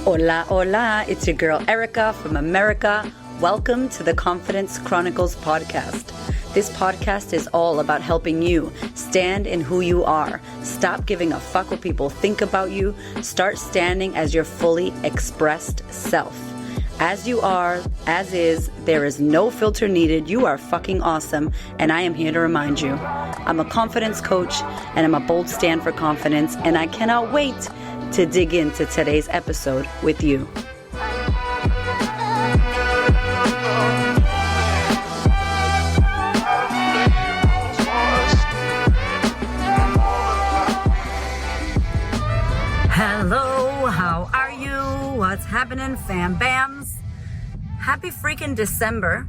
Hola, hola, it's your girl Erica from America. Welcome to the Confidence Chronicles podcast. This podcast is all about helping you stand in who you are. Stop giving a fuck what people think about you. Start standing as your fully expressed self. As you are, as is, there is no filter needed. You are fucking awesome, and I am here to remind you. I'm a confidence coach, and I'm a bold stand for confidence, and I cannot wait to dig into today's episode with you. Hello, how are you? What's happening, fam bams? Happy freaking December.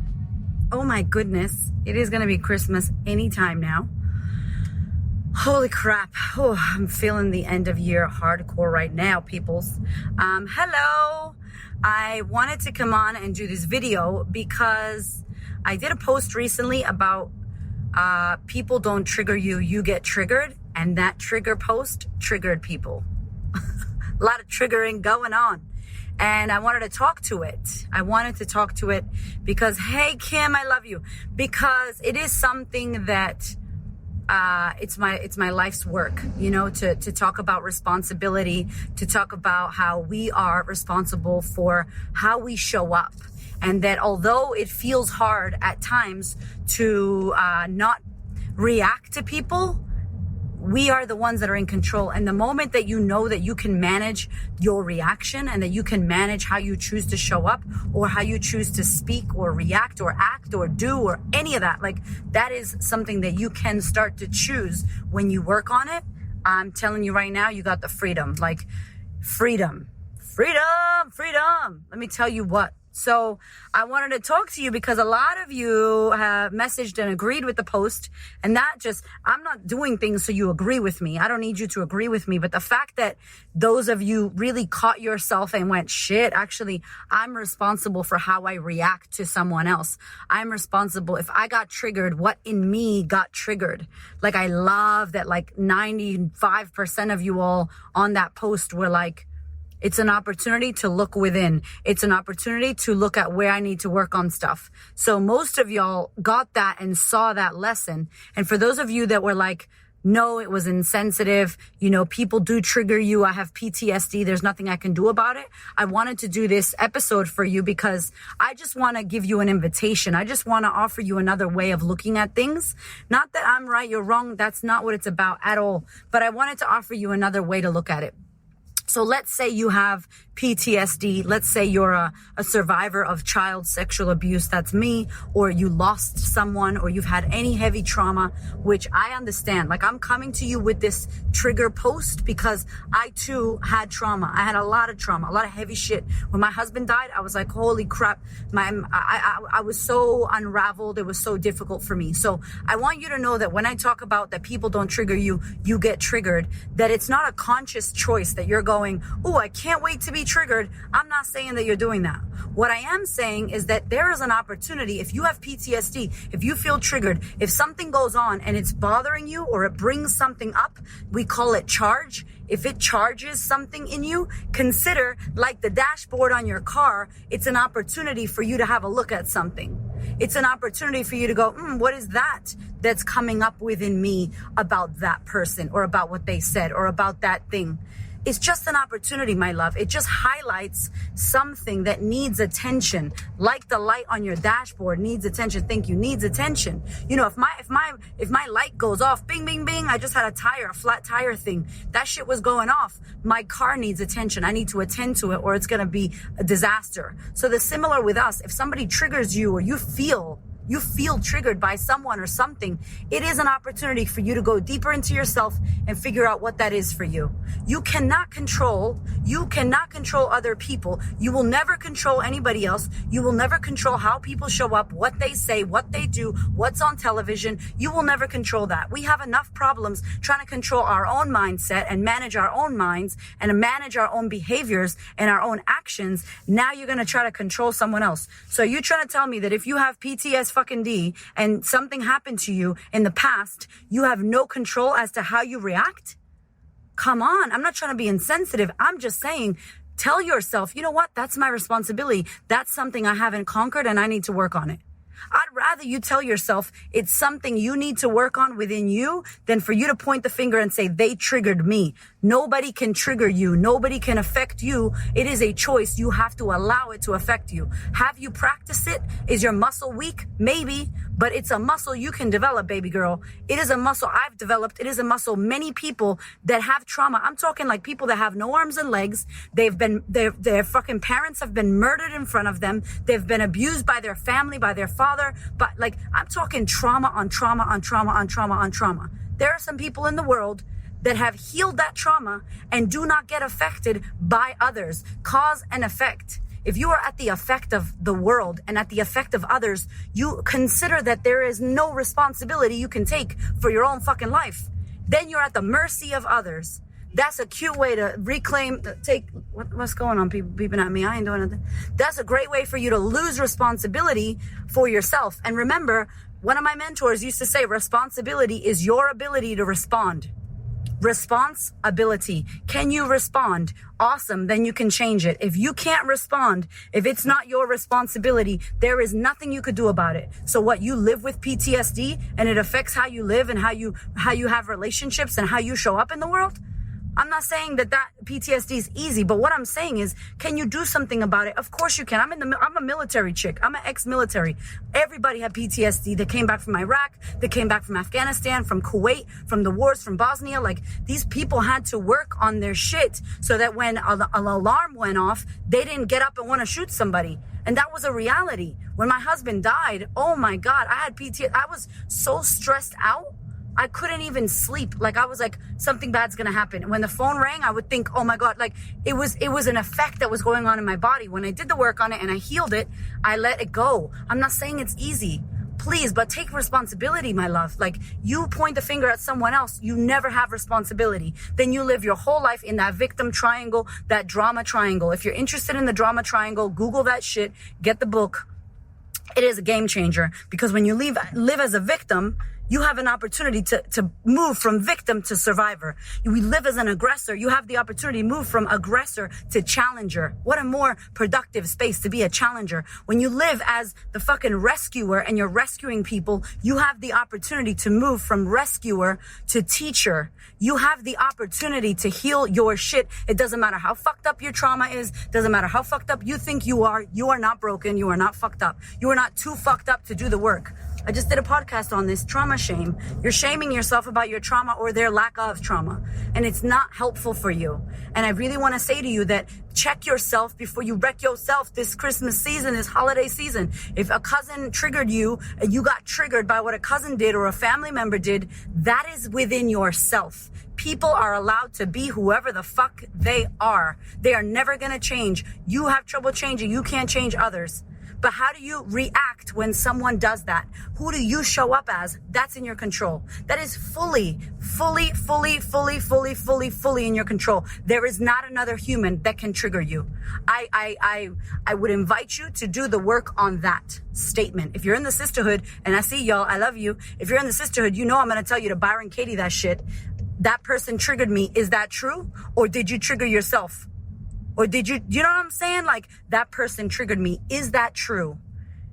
Oh my goodness, it is gonna be Christmas anytime now. Holy crap. Oh, I'm feeling the end of year hardcore right now, peoples. Hello. I wanted to come on and do this video because I did a post recently about people don't trigger you, you get triggered. And that trigger post triggered people. A lot of triggering going on. And I wanted to talk to it. I wanted to talk to it because, hey, Kim, I love you. Because it is something that it's my life's work, you know, to talk about responsibility, to talk about how we are responsible for how we show up. And that although it feels hard at times to not react to people, we are the ones that are in control. And the moment that you know that you can manage your reaction and that you can manage how you choose to show up or how you choose to speak or react or act or do or any of that, like that is something that you can start to choose when you work on it. I'm telling you right now, you got the freedom, like freedom. Let me tell you what. So I wanted to talk to you because a lot of you have messaged and agreed with the post, and that just, I'm not doing things so you agree with me. I don't need you to agree with me. But the fact that those of you really caught yourself and went, shit, actually, I'm responsible for how I react to someone else. I'm responsible. If I got triggered, what in me got triggered? Like, I love that like 95% of you all on that post were like, it's an opportunity to look within. It's an opportunity to look at where I need to work on stuff. So most of y'all got that and saw that lesson. And for those of you that were like, no, it was insensitive. You know, people do trigger you. I have PTSD. There's nothing I can do about it. I wanted to do this episode for you because I just want to give you an invitation. I just want to offer you another way of looking at things. Not that I'm right, you're wrong. That's not what it's about at all. But I wanted to offer you another way to look at it. So let's say you have PTSD. Let's say you're a survivor of child sexual abuse. That's me. Or you lost someone, or you've had any heavy trauma, which I understand. Like, I'm coming to you with this trigger post because I too had trauma. I had a lot of trauma, a lot of heavy shit. When my husband died, I was like, holy crap. I was so unraveled. It was so difficult for me. So I want you to know that when I talk about that people don't trigger you, you get triggered, that it's not a conscious choice that you're going, oh, I can't wait to be triggered. I'm not saying that you're doing that. What I am saying is that there is an opportunity. If you have PTSD, if you feel triggered, if something goes on and it's bothering you or it brings something up, we call it charge. If it charges something in you, consider like the dashboard on your car, it's an opportunity for you to have a look at something. It's an opportunity for you to go, what is that that's coming up within me about that person or about what they said or about that thing? It's just an opportunity, my love. It just highlights something that needs attention, like the light on your dashboard needs attention. Thank you, needs attention. You know, if my light goes off, bing, bing, bing, I just had a flat tire thing. That shit was going off. My car needs attention. I need to attend to it or it's going to be a disaster. So the similar with us, if somebody triggers you or you feel triggered by someone or something, it is an opportunity for you to go deeper into yourself and figure out what that is for you. You cannot control other people. You will never control anybody else. You will never control how people show up, what they say, what they do, what's on television. You will never control that. We have enough problems trying to control our own mindset and manage our own minds and manage our own behaviors and our own actions. Now you're going to try to control someone else. So you're trying to tell me that if you have PTSD and something happened to you in the past, you have no control as to how you react? Come on. I'm not trying to be insensitive. I'm just saying, Tell yourself, you know what? That's my responsibility. That's something I haven't conquered and I need to work on it. I'd rather you tell yourself it's something you need to work on within you than for you to point the finger and say, they triggered me. Nobody can trigger you. Nobody can affect you. It is a choice. You have to allow it to affect you. Have you practiced it? Is your muscle weak? Maybe, but it's a muscle you can develop, baby girl. It is a muscle I've developed. It is a muscle many people that have trauma. I'm talking like people that have no arms and legs. Their fucking parents have been murdered in front of them. They've been abused by their family, by their father. But like, I'm talking trauma on trauma on trauma on trauma on trauma. There are some people in the world that have healed that trauma and do not get affected by others. Cause and effect. If you are at the effect of the world and at the effect of others, you consider that there is no responsibility you can take for your own fucking life. Then you're at the mercy of others. That's a cute way to what's going on? People beeping at me. I ain't doing anything. That's a great way for you to lose responsibility for yourself. And remember, one of my mentors used to say, responsibility is your ability to respond. Responsibility. Can you respond? Awesome. Then you can change it. If you can't respond, if it's not your responsibility, there is nothing you could do about it. So what, you live with PTSD and it affects how you live and how you have relationships and how you show up in the world? I'm not saying that PTSD is easy, but what I'm saying is, can you do something about it? Of course you can. I'm a military chick. I'm an ex-military. Everybody had PTSD. They came back from Iraq. They came back from Afghanistan, from Kuwait, from the wars, from Bosnia. Like, these people had to work on their shit so that when an alarm went off, they didn't get up and want to shoot somebody. And that was a reality. When my husband died, oh my God, I had PTSD. I was so stressed out. I couldn't even sleep. Like, I was like, something bad's gonna happen. And when the phone rang, I would think, oh my God, like it was an effect that was going on in my body. When I did the work on it and I healed it, I let it go. I'm not saying it's easy, please, but take responsibility, my love. Like, you point the finger at someone else, you never have responsibility. Then you live your whole life in that victim triangle, that drama triangle. If you're interested in the drama triangle, Google that shit, get the book. It is a game changer, because when you live as a victim, you have an opportunity to move from victim to survivor. We live as an aggressor. You have the opportunity to move from aggressor to challenger. What a more productive space to be a challenger. When you live as the fucking rescuer and you're rescuing people, you have the opportunity to move from rescuer to teacher. You have the opportunity to heal your shit. It doesn't matter how fucked up your trauma is. Doesn't matter how fucked up you think you are. You are not broken. You are not fucked up. You are not too fucked up to do the work. I just did a podcast on this, trauma shame. You're shaming yourself about your trauma or their lack of trauma. And it's not helpful for you. And I really want to say to you that check yourself before you wreck yourself this Christmas season, this holiday season. If a cousin triggered you and you got triggered by what a cousin did or a family member did, that is within yourself. People are allowed to be whoever the fuck they are. They are never going to change. You have trouble changing. You can't change others. But how do you react when someone does that? Who do you show up as? That's in your control. That is fully in your control. There is not another human that can trigger you. I would invite you to do the work on that statement. If you're in the sisterhood, and I see y'all, I love you. If you're in the sisterhood, you know I'm going to tell you to Byron Katie that shit. That person triggered me. Is that true? Or did you trigger yourself? Or did you know what I'm saying? Like, that person triggered me. Is that true?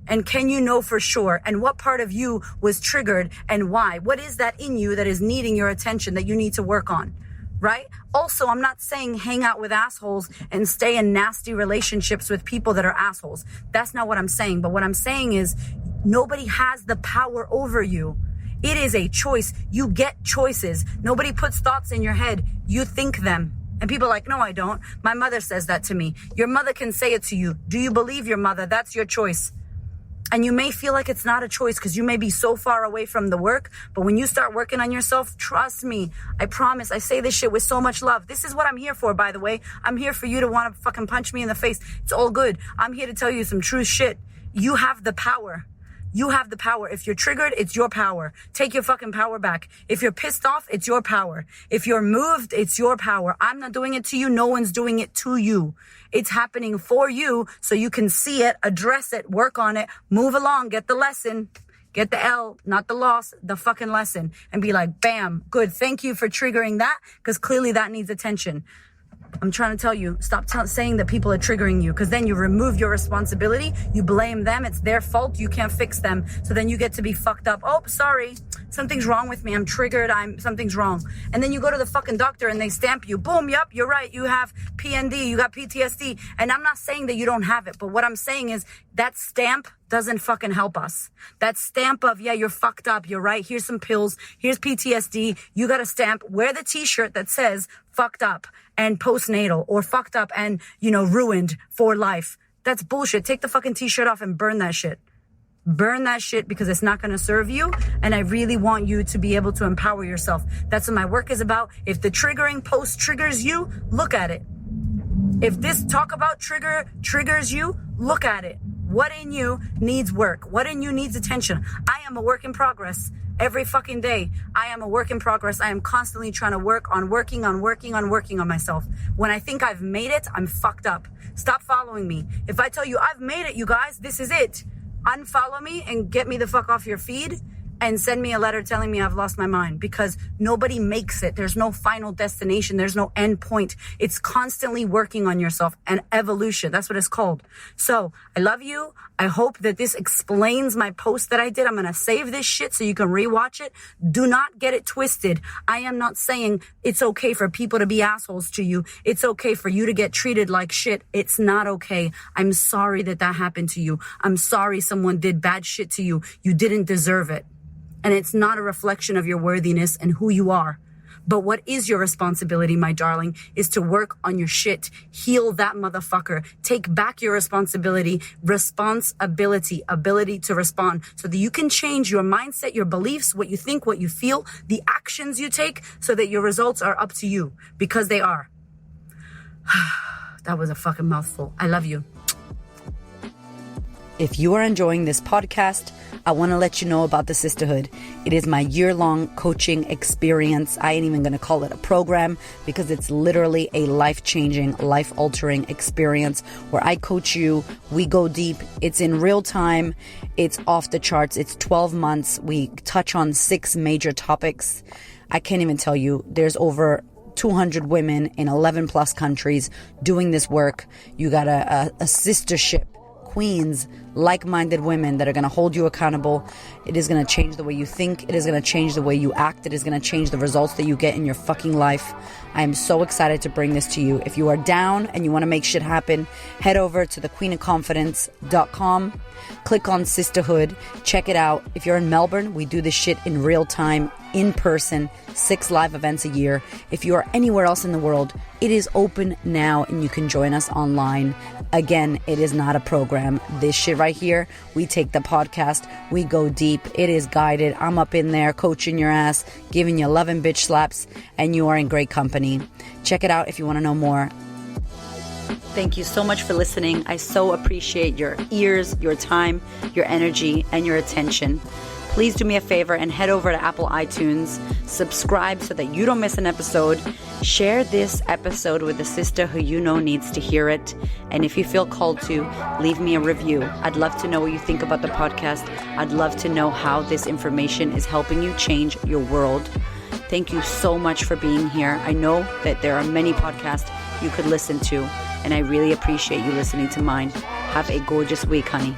And can you know for sure? And what part of you was triggered and why? What is that in you that is needing your attention that you need to work on? Right? Also, I'm not saying hang out with assholes and stay in nasty relationships with people that are assholes. That's not what I'm saying. But what I'm saying is, nobody has the power over you. It is a choice. You get choices. Nobody puts thoughts in your head. You think them. And people are like, no, I don't. My mother says that to me. Your mother can say it to you. Do you believe your mother? That's your choice. And you may feel like it's not a choice because you may be so far away from the work. But when you start working on yourself, trust me, I promise, I say this shit with so much love. This is what I'm here for, by the way. I'm here for you to want to fucking punch me in the face. It's all good. I'm here to tell you some true shit. You have the power. You have the power. If you're triggered, it's your power. Take your fucking power back. If you're pissed off, it's your power. If you're moved, it's your power. I'm not doing it to you. No one's doing it to you. It's happening for you so you can see it, address it, work on it, move along, get the lesson, get the L, not the loss, the fucking lesson, and be like, bam, good. Thank you for triggering that, because clearly that needs attention. I'm trying to tell you, stop saying that people are triggering you, because then you remove your responsibility. You blame them. It's their fault. You can't fix them. So then you get to be fucked up. Oh, sorry. Something's wrong with me. I'm triggered. Something's wrong. And then you go to the fucking doctor and they stamp you. Boom. Yep. You're right. You have PND. You got PTSD. And I'm not saying that you don't have it. But what I'm saying is that stamp doesn't fucking help us. That stamp of, yeah, you're fucked up. You're right. Here's some pills. Here's PTSD. You got a stamp. Wear the t-shirt that says fucked up and postnatal, or fucked up and, ruined for life. That's bullshit. Take the fucking t-shirt off and burn that shit. Burn that shit, because it's not going to serve you. And I really want you to be able to empower yourself. That's what my work is about. If the triggering post triggers you, look at it. If this talk about triggers you, look at it. What in you needs work? What in you needs attention? I am a work in progress. Every fucking day, I am a work in progress. I am constantly trying to work on myself. When I think I've made it, I'm fucked up. Stop following me. If I tell you I've made it, you guys, this is it. Unfollow me and get me the fuck off your feed and send me a letter telling me I've lost my mind, because nobody makes it. There's no final destination. There's no end point. It's constantly working on yourself and evolution. That's what it's called. So I love you. I hope that this explains my post that I did. I'm going to save this shit so you can rewatch it. Do not get it twisted. I am not saying it's okay for people to be assholes to you. It's okay for you to get treated like shit. It's not okay. I'm sorry that happened to you. I'm sorry someone did bad shit to you. You didn't deserve it. And it's not a reflection of your worthiness and who you are. But what is your responsibility, my darling, is to work on your shit. Heal that motherfucker. Take back your responsibility, ability to respond, so that you can change your mindset, your beliefs, what you think, what you feel, the actions you take, so that your results are up to you, because they are. That was a fucking mouthful. I love you. If you are enjoying this podcast, I want to let you know about the Sisterhood. It is my year-long coaching experience. I ain't even going to call it a program, because it's literally a life-changing, life-altering experience where I coach you. We go deep. It's in real time. It's off the charts. It's 12 months. We touch on 6 major topics. I can't even tell you. There's over 200 women in 11 plus countries doing this work. You got a sistership. Queens, like-minded women that are going to hold you accountable. It is going to change the way you think. It is going to change the way you act. It is going to change the results that you get in your fucking life. I am so excited to bring this to you. If you are down and you want to make shit happen, head over to thequeenofconfidence.com. Click on Sisterhood. Check it out. If you're in Melbourne, we do this shit in real time, in person, 6 live events a year. If you are anywhere else in the world, it is open now and you can join us online. Again, it is not a program. This shit right here, we take the podcast, we go deep. It is guided. I'm up in there coaching your ass, giving you 11 bitch slaps, and you are in great company. Check it out if you want to know more. Thank you so much for listening. I so appreciate your ears, your time, your energy, and your attention. Please do me a favor and head over to Apple iTunes, subscribe so that you don't miss an episode, share this episode with a sister who you know needs to hear it, and if you feel called to, leave me a review. I'd love to know what you think about the podcast. I'd love to know how this information is helping you change your world. Thank you so much for being here. I know that there are many podcasts you could listen to, and I really appreciate you listening to mine. Have a gorgeous week, honey.